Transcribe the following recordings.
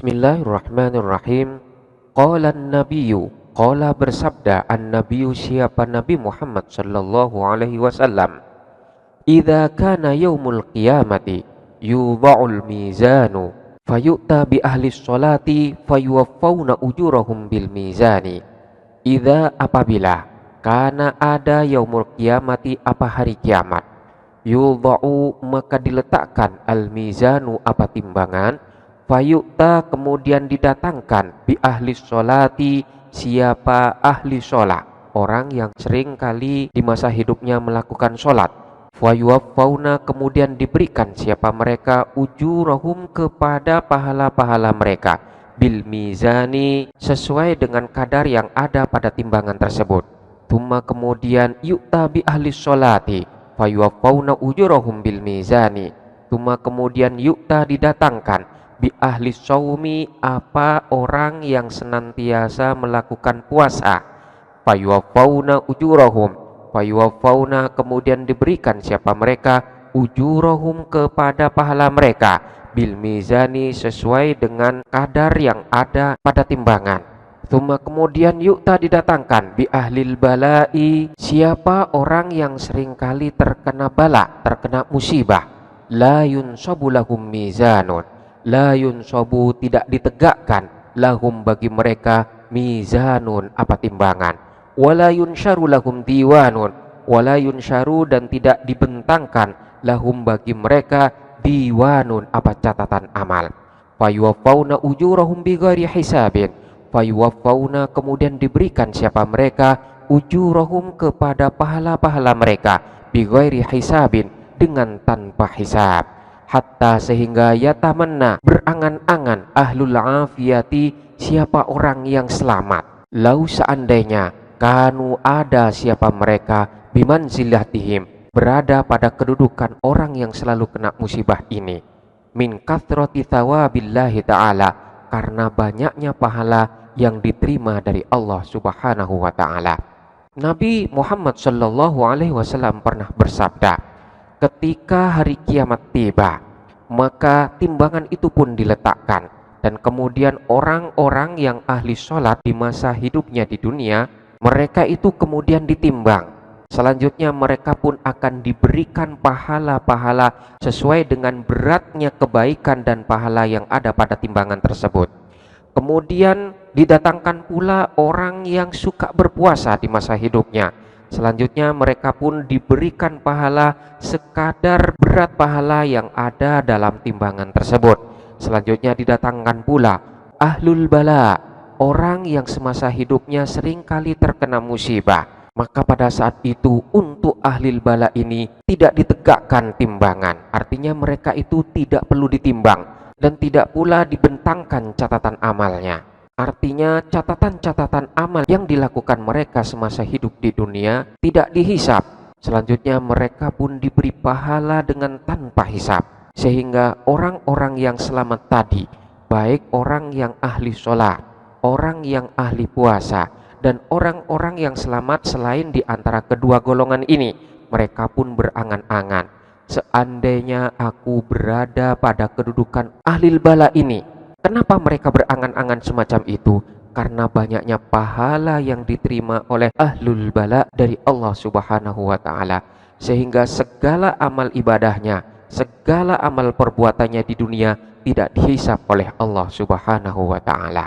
Bismillahirrahmanirrahim. Qala an-nabiyyu, qala bersabda an-nabiyyu, siapa Nabi Muhammad sallallahu alaihi wasallam, idza kana yaumul qiyamati yudha'ul mizanu fayu'ta bi ahli sholati fayuwaffawna ujurahum bil mizani. Idza, apabila, kana ada yaumul qiyamati, apa hari kiamat, yudha'u, maka diletakkan, al mizanu, apa timbangan, fayu'ta, kemudian didatangkan, bi ahli sholati, siapa ahli sholat, orang yang sering kali di masa hidupnya melakukan sholat, fayuwaffawna, kemudian diberikan siapa mereka, ujurahum, kepada pahala-pahala mereka, bil mizani, sesuai dengan kadar yang ada pada timbangan tersebut. Tuma, kemudian, yu'ta bi ahli sholati fayuwaffawna ujurahum bil mizani. Tuma, kemudian, yu'ta, didatangkan, bi ahli shaumi, apa orang yang senantiasa melakukan puasa, fayuwaffawna ujurahum, fayuwaffawna, kemudian diberikan siapa mereka, ujurahum, kepada pahala mereka, bil mizani, sesuai dengan kadar yang ada pada timbangan. Tuma, kemudian, yu'ta, didatangkan, bi ahlil balai, siapa orang yang seringkali terkena bala, terkena musibah, la yunsabu lahum mizanun, la yunsabu, tidak ditegakkan, lahum, bagi mereka, mizanun, apa timbangan, wala yunsharu lahum diwanun, wala yunsharu, dan tidak dibentangkan, lahum, bagi mereka, diwanun, apa catatan amal, fayuwaffawna ujurahum bighairi hisabin, fayuwaffawna, kemudian diberikan siapa mereka, ujurahum, kepada pahala-pahala mereka, bighairi hisabin, dengan tanpa hisab, hatta, sehingga, yatamanna, berangan-angan, ahlul afiyati, siapa orang yang selamat, lau, seandainya, kanu, ada siapa mereka, bimanzilatihim, berada pada kedudukan orang yang selalu kena musibah ini, min kathrati thawabillahi ta'ala, karena banyaknya pahala yang diterima dari Allah subhanahu wa ta'ala. Nabi Muhammad sallallahu alaihi wasallam pernah bersabda, ketika hari kiamat tiba, maka timbangan itu pun diletakkan, dan kemudian orang-orang yang ahli sholat di masa hidupnya di dunia, mereka itu kemudian ditimbang. Selanjutnya mereka pun akan diberikan pahala-pahala sesuai dengan beratnya kebaikan dan pahala yang ada pada timbangan tersebut. Kemudian didatangkan pula orang yang suka berpuasa di masa hidupnya. Selanjutnya mereka pun diberikan pahala sekadar berat pahala yang ada dalam timbangan tersebut. Selanjutnya didatangkan pula ahlul bala, orang yang semasa hidupnya seringkali terkena musibah. Maka pada saat itu untuk ahlul bala ini tidak ditegakkan timbangan. Artinya mereka itu tidak perlu ditimbang dan tidak pula dibentangkan catatan amalnya. Artinya catatan-catatan amal yang dilakukan mereka semasa hidup di dunia tidak dihisap. Selanjutnya mereka pun diberi pahala dengan tanpa hisap. Sehingga orang-orang yang selamat tadi, baik orang yang ahli sholat, orang yang ahli puasa, dan orang-orang yang selamat selain di antara kedua golongan ini, mereka pun berangan-angan, seandainya aku berada pada kedudukan ahli bala ini. Kenapa mereka berangan-angan semacam itu? Karena banyaknya pahala yang diterima oleh ahlul bala dari Allah subhanahu wa ta'ala, sehingga segala amal ibadahnya, segala amal perbuatannya di dunia tidak dihisap oleh Allah subhanahu wa ta'ala.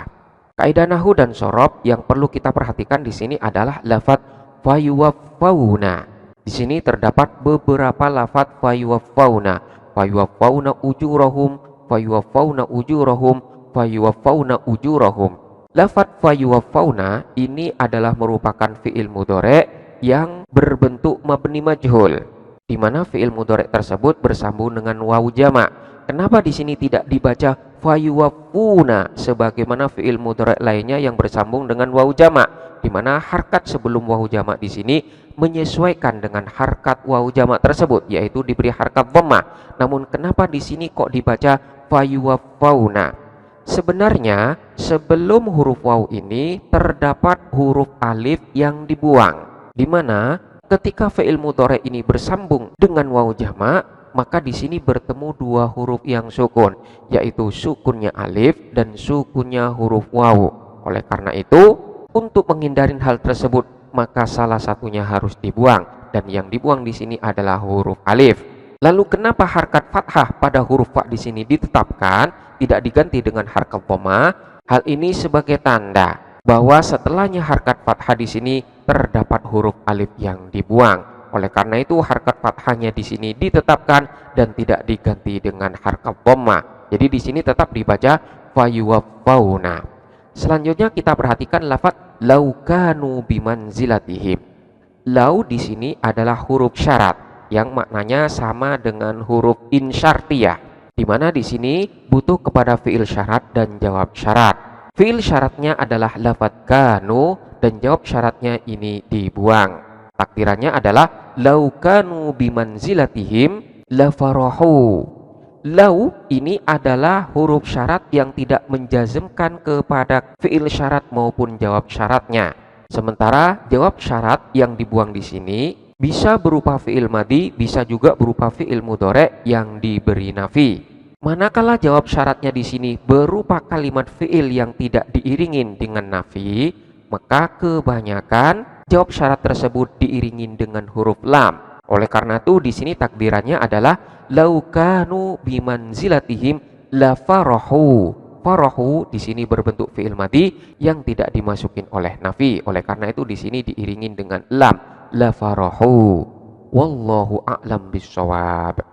Kaidah nahwu dan shorob yang perlu kita perhatikan di sini adalah lafadz fayuwaffawna. Di sini terdapat beberapa lafadz fayuwaffawna, fayuwaffawna ujurahum, fayuwaffawna ujurahum, fayuwaffawna ujurahum. Lafadz fayuwaffawna ini adalah merupakan fi'il mudhari' yang berbentuk mabni majhul, di mana fi'il mudhari' tersebut bersambung dengan wawu jama'. Kenapa di sini tidak dibaca fayuwaffuna sebagaimana fi'il mudhari' lainnya yang bersambung dengan wawu jama', di mana harkat sebelum wawu jama' di sini menyesuaikan dengan harkat wawu jama' tersebut, yaitu diberi harkat dhammah. Namun kenapa di sini kok dibaca fayuwaffawna? Sebenarnya sebelum huruf waw ini terdapat huruf alif yang dibuang, di mana ketika fi'il mudhari' ini bersambung dengan wawu jama', maka di sini bertemu dua huruf yang sukun, yaitu sukunnya alif dan sukunnya huruf wawu. Oleh karena itu, untuk menghindari hal tersebut, maka salah satunya harus dibuang, dan yang dibuang di sini adalah huruf alif. Lalu kenapa harkat fathah pada huruf fa di sini ditetapkan, tidak diganti dengan harkat dhamma? Hal ini sebagai tanda bahwa setelahnya harkat fathah di sini terdapat huruf alif yang dibuang. Oleh karena itu harkat fathahnya di sini ditetapkan dan tidak diganti dengan harkat dhamma. Jadi di sini tetap dibaca fayuwaffauna. Selanjutnya kita perhatikan lafaz laukanu bimanzilatihim. Lau di sini adalah huruf syarat yang maknanya sama dengan huruf insyartiyah, di mana di sini butuh kepada fiil syarat dan jawab syarat. Fiil syaratnya adalah lafaz kanu dan jawab syaratnya ini dibuang. Takdirannya adalah laukanu bimanzilatihim lafarahu. Lau ini adalah huruf syarat yang tidak menjazmkan kepada fiil syarat maupun jawab syaratnya. Sementara jawab syarat yang dibuang di sini bisa berupa fiil madhi, bisa juga berupa fiil mudhari yang diberi nafi. Manakala jawab syaratnya di sini berupa kalimat fiil yang tidak diiringin dengan nafi, maka kebanyakan jawab syarat tersebut diiringin dengan huruf lam. Oleh karena itu di sini takdirannya adalah laukanu bimanzilatihim la farahu. Farahu di sini berbentuk fiil madhi yang tidak dimasukin oleh nafi. Oleh karena itu di sini diiringin dengan lam, la farahu. Wallahu a'lam bissawab.